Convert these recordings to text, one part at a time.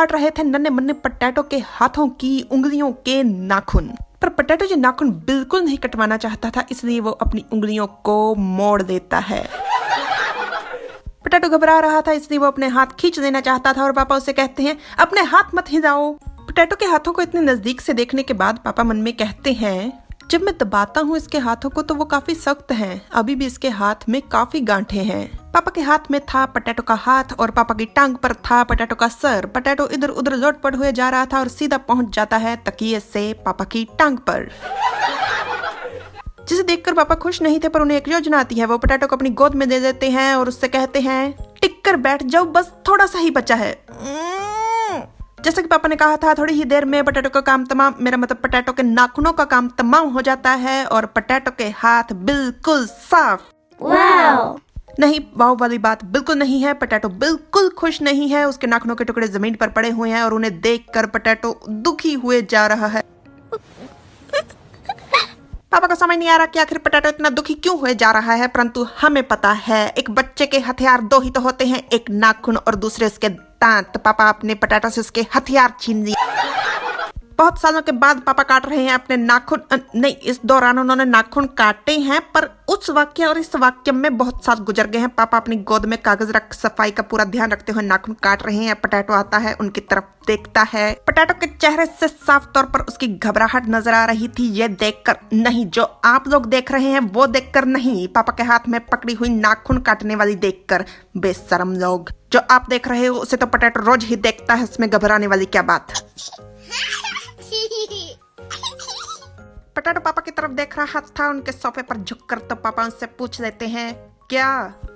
काट रहे थे नन्हे मुन्ने पोटैटो के हाथों की उंगलियों के नाखून। पर पोटैटो जो नाखून बिल्कुल नहीं कटवाना चाहता था, इसलिए वो अपनी उंगलियों को मोड़ देता है। पोटैटो घबरा रहा था, इसलिए वो अपने हाथ खींच देना चाहता था और पापा उसे कहते हैं अपने हाथ मत हिलाओ। पोटैटो के हाथों को इतने नजदीक से देखने के बाद पापा मन में कहते हैं जब मैं दबाता हूँ इसके हाथों को तो वो काफी सख्त हैं, अभी भी इसके हाथ में काफी गांठें हैं। पापा के हाथ में था पोटैटो का हाथ और पापा की टांग पर था पोटैटो का सर। पोटैटो इधर उधर लोटपट हुए जा रहा था और सीधा पहुंच जाता है तकिए से पापा की टांग पर, जिसे देखकर पापा खुश नहीं थे। पर उन्हें एक योजना आती है, वो पोटैटो को अपनी गोद में दे देते हैं और उससे कहते हैं टिक कर बैठ जाओ, बस थोड़ा सा ही बचा है। जैसा कि पापा ने कहा था, थोड़ी ही देर में पोटैटो का काम तमाम, मेरा मतलब पोटैटो के नाखूनों का काम तमाम हो जाता है और पोटैटो के हाथ बिल्कुल साफ। वाओ! नहीं, वाव वाली बात बिल्कुल नहीं है। पोटैटो बिल्कुल खुश नहीं है, उसके नाखूनों के टुकड़े जमीन पर पड़े हुए हैं और उन्हें देखकर पोटैटो दुखी हुए जा रहा है। पापा को समझ नहीं आ रहा कि आखिर पोटैटो इतना दुखी क्यों हुए जा रहा है, परंतु हमें पता है एक बच्चे के हथियार दो ही तो होते हैं, एक नाखून और दूसरे उसके दांत। पापा अपने पोटैटो से उसके हथियार छीन लिए। बहुत सालों के बाद पापा काट रहे हैं अपने नाखून, नहीं, इस दौरान उन्होंने नाखून काटे हैं, पर उस वाक्य और इस वाक्य में बहुत साल गुजर गए हैं। पापा अपनी गोद में कागज रख सफाई का पूरा ध्यान रखते हुए नाखून काट रहे हैं। पोटैटो आता है, उनकी तरफ देखता है। पोटैटो के चेहरे से साफ तौर पर उसकी घबराहट नजर आ रही थी, ये देखकर नहीं, जो आप लोग देख रहे हैं वो देखकर नहीं, पापा के हाथ में पकड़ी हुई नाखून काटने वाली देखकर। बेशरम लोग, जो आप देख रहे हो उसे तो पोटैटो रोज ही देखता है, उसमें घबराने वाली क्या बात। पोटैटो पापा की तरफ देख रहा था उनके सोफे पर झुककर, तो पापा उनसे पूछ लेते हैं क्या।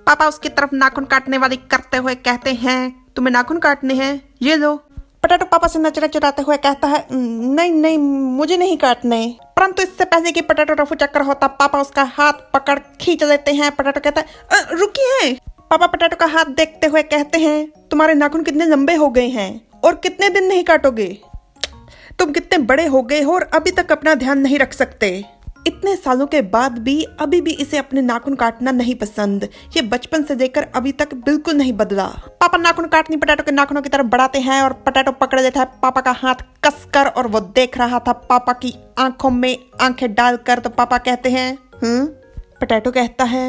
पापा उसकी तरफ नाखून काटने वाली करते हुए कहते हैं तुम्हें नाखून काटने हैं, ये लो। पोटैटो पापा से नजरें चुराते हुए कहता है नहीं नहीं, मुझे नहीं काटने। परंतु इससे पहले कि पोटैटो रफू चक्कर होता, पापा उसका हाथ पकड़ खींच लेते हैं। पोटैटो कहता है रुकिए। पापा पोटैटो का हाथ देखते हुए कहते हैं तुम्हारे नाखून कितने लंबे हो गए हैं और कितने दिन नहीं काटोगे, तुम कितने बड़े हो गए हो और अभी तक अपना ध्यान नहीं रख सकते। इतने सालों के बाद भी अभी भी इसे अपने नाखून काटना नहीं पसंद। ये बचपन से लेकर अभी तक बिल्कुल नहीं बदला। पापा नाखून काटनी पोटैटो के नाखूनों की तरफ बढ़ाते हैं और पोटैटो पकड़ लेता है पापा का हाथ कसकर, और वो देख रहा था पापा की आंखों में आंखें डालकर। तो पापा कहते हैं पोटैटो कहता है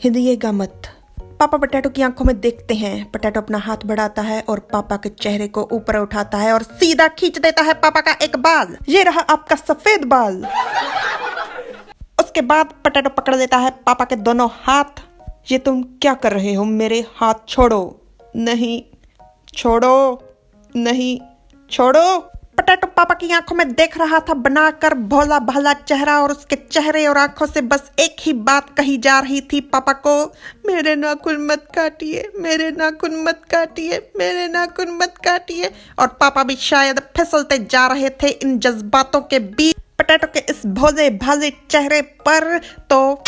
हिलिएगा मत। पापा पोटैटो की आंखों में देखते हैं। पोटैटो अपना हाथ बढ़ाता है और पापा के चेहरे को ऊपर उठाता है और सीधा खींच देता है पापा का एक बाल। ये रहा आपका सफेद बाल। उसके बाद पोटैटो पकड़ लेता है पापा के दोनों हाथ। ये तुम क्या कर रहे हो, मेरे हाथ छोड़ो। नहीं, छोड़ो, नहीं, छोड़ो। पोटैटो पापा की आंखों में देख रहा था बनाकर भोला भाला चेहरा, और उसके चेहरे और आंखों से बस एक ही बात कही जा रही थी पापा को, मेरे नाखून मत काटिए, मेरे नाखून मत काटिए, मेरे नाखून मत काटिए। और पापा भी शायद फिसलते जा रहे थे इन जज्बातों के बीच पोटैटो के इस भोले भाले चेहरे पर। तो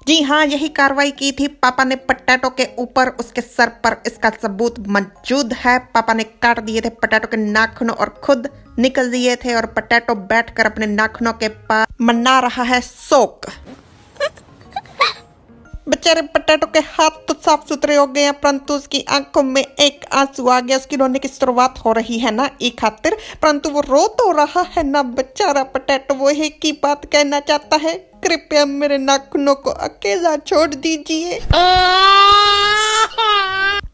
जी हाँ, यही कार्रवाई की थी पापा ने पोटैटो के ऊपर, उसके सर पर। इसका सबूत मौजूद है। पापा ने काट दिए थे पोटैटो के नाखून और खुद निकल दिए थे, और पोटैटो बैठकर अपने नाखूनों के पास मना रहा है शोक। बेचारे पोटैटो के हाथ तो साफ सुथरे हो गए हैं, परंतु उसकी आंखों में एक आंसू आ गया। उसकी रोने की शुरुआत हो रही है ना एक खातिर, परंतु वो रो तो रहा है ना बेचारा पोटैटो। वो एक ही बात कहना चाहता है, कृपया मेरे नाखूनों को अकेला छोड़ दीजिए।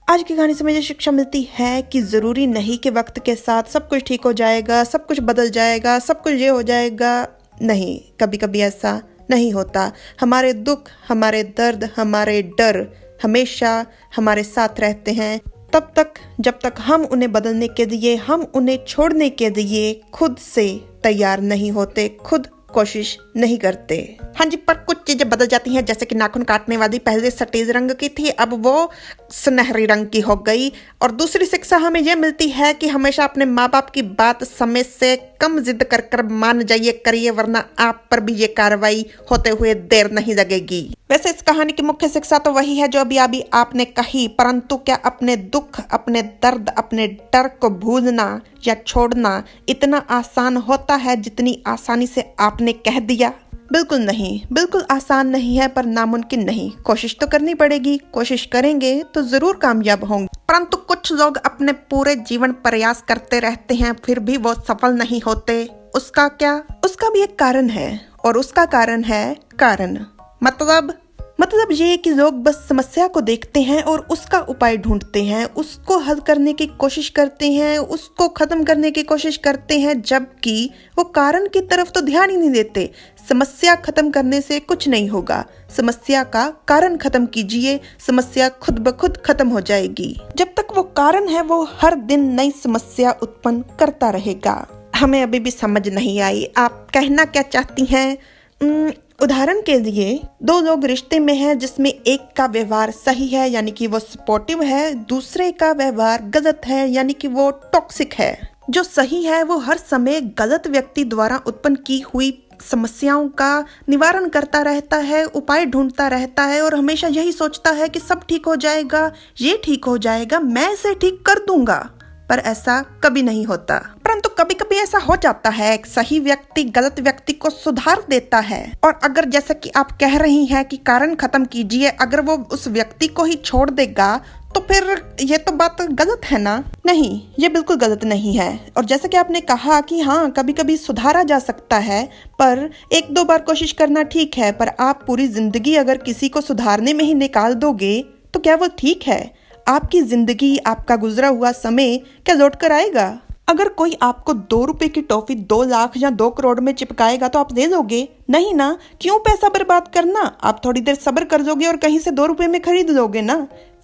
आज की कहानी से मुझे शिक्षा मिलती है कि जरूरी नहीं कि वक्त के साथ सब कुछ ठीक हो जाएगा, सब कुछ बदल जाएगा, सब कुछ ये हो जाएगा। नहीं, कभी कभी ऐसा नहीं होता। हमारे दुख, हमारे दर्द, हमारे डर हमेशा हमारे साथ रहते हैं तब तक जब तक हम उन्हें बदलने के लिए, हम उन्हें छोड़ने के लिए खुद से तैयार नहीं होते, खुद कोशिश नहीं करते। हाँ जी, पर कुछ चीजें बदल जाती हैं, जैसे कि नाखून काटने वाली पहले सटेज रंग की थी, अब वो सुनहरी रंग की हो गई। और दूसरी शिक्षा हमें यह मिलती है कि हमेशा अपने माँ बाप की बात समय से कम जिद कर मान जाइए करिए, वरना आप पर भी ये कार्रवाई होते हुए देर नहीं लगेगी। वैसे इस कहानी की मुख्य शिक्षा तो वही है जो अभी आपने कही, परंतु क्या अपने दुख, अपने दर्द, अपने डर को भूलना या छोड़ना इतना आसान होता है जितनी आसानी से आपने कह दिया? बिल्कुल नहीं, बिल्कुल आसान नहीं है पर नामुमकिन नहीं। कोशिश तो करनी पड़ेगी, कोशिश करेंगे तो जरूर कामयाब होंगे। परंतु कुछ लोग अपने पूरे जीवन प्रयास करते रहते हैं फिर भी वो सफल नहीं होते। उसका क्या? उसका भी एक कारण है और उसका कारण है कारण। मतलब ये कि लोग बस समस्या को देखते हैं और उसका उपाय ढूंढते हैं, उसको हल करने की कोशिश करते हैं, उसको खत्म करने की कोशिश करते हैं, जबकि वो कारण की तरफ तो ध्यान ही नहीं देते। समस्या खत्म करने से कुछ नहीं होगा, समस्या का कारण खत्म कीजिए, समस्या खुद ब खुद खत्म हो जाएगी। जब तक वो कारण है वो हर दिन नई समस्या उत्पन्न करता रहेगा। हमें अभी भी समझ नहीं आई आप कहना क्या चाहती हैं। उदाहरण के लिए दो लोग रिश्ते में हैं जिसमें एक का व्यवहार सही है यानी कि वो सपोर्टिव है, दूसरे का व्यवहार गलत है यानी कि वो टॉक्सिक है। जो सही है वो हर समय गलत व्यक्ति द्वारा उत्पन्न की हुई समस्याओं का निवारण करता रहता है, उपाय ढूंढता रहता है और हमेशा यही सोचता है कि सब ठीक हो जाएगा, ये ठीक हो जाएगा, मैं इसे ठीक कर दूंगा। पर ऐसा कभी नहीं होता। परंतु कभी कभी ऐसा हो जाता है, एक सही व्यक्ति गलत व्यक्ति को सुधार देता है। और अगर जैसा कि आप कह रही हैं कि कारण खत्म कीजिए, अगर वो उस व्यक्ति को ही छोड़ देगा तो फिर ये तो बात गलत है ना? नहीं, ये बिल्कुल गलत नहीं है। और जैसा कि आपने कहा कि हाँ कभी कभी सुधारा जा सकता है, पर एक दो बार कोशिश करना ठीक है, पर आप पूरी जिंदगी अगर किसी को सुधारने में ही निकाल दोगे तो क्या वो ठीक है? आपकी जिंदगी, आपका गुजरा हुआ समय क्या लौट कर आएगा? अगर कोई आपको 2 रुपए की टॉफी 2 लाख या 2 करोड़ में चिपकाएगा तो आप दे दोगे? नहीं ना। क्यों पैसा बर्बाद करना? आप थोड़ी देर सब्र कर दोगे और कहीं से 2 रुपए में खरीद लोगे ना।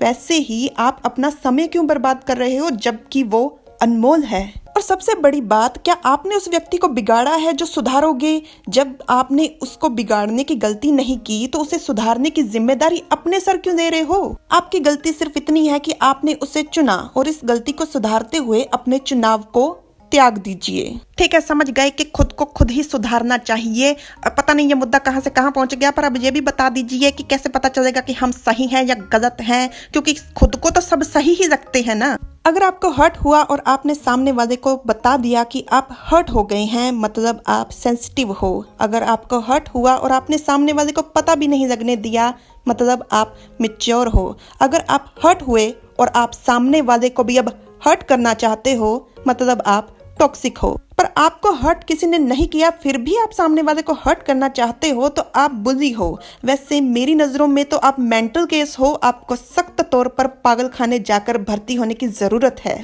वैसे ही आप अपना समय क्यों बर्बाद कर रहे हो जबकि वो अनमोल है। और सबसे बड़ी बात, क्या आपने उस व्यक्ति को बिगाड़ा है जो सुधारोगे? जब आपने उसको बिगाड़ने की गलती नहीं की तो उसे सुधारने की जिम्मेदारी अपने सर क्यों ले रहे हो? आपकी गलती सिर्फ इतनी है कि आपने उसे चुना और इस गलती को सुधारते हुए अपने चुनाव को त्याग दीजिए। ठीक है, समझ गए कि खुद को खुद ही सुधारना चाहिए। पता नहीं ये मुद्दा कहाँ से कहाँ पहुंच गया, पर अब ये भी बता दीजिए कि कैसे पता चलेगा कि हम सही हैं या गलत हैं, क्योंकि खुद को तो सब सही ही रखते हैं ना। अगर आपको हर्ट हुआ और आपने सामने वाले को बता दिया कि आप हर्ट हो गए हैं, मतलब आप सेंसिटिव हो। अगर आपको हर्ट हुआ और आपने सामने वाले को पता भी नहीं लगने दिया, मतलब आप मैच्योर हो। अगर आप हर्ट हुए और आप सामने वाले को भी अब हर्ट करना चाहते हो, मतलब आप टॉक्सिक हो। पर आपको हर्ट किसी ने नहीं किया फिर भी आप सामने वाले को हर्ट करना चाहते हो तो आप बुली हो। वैसे मेरी नजरों में तो आप मेंटल केस हो, आपको सख्त तौर पर पागलखाने जाकर भर्ती होने की जरूरत है।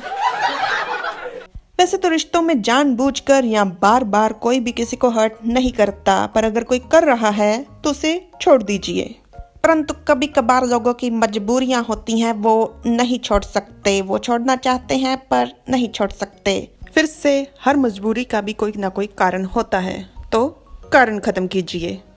वैसे तो रिश्तों में जानबूझकर या बार बार कोई भी किसी को हर्ट नहीं करता, पर अगर कोई कर रहा है तो उसे छोड़ दीजिए। परंतु कभी कभार लोगों की मजबूरियां होती हैं, वो नहीं छोड़ सकते। वो छोड़ना चाहते हैं पर नहीं छोड़ सकते। फिर से हर मजबूरी का भी कोई ना कोई कारण होता है, तो कारण खत्म कीजिए।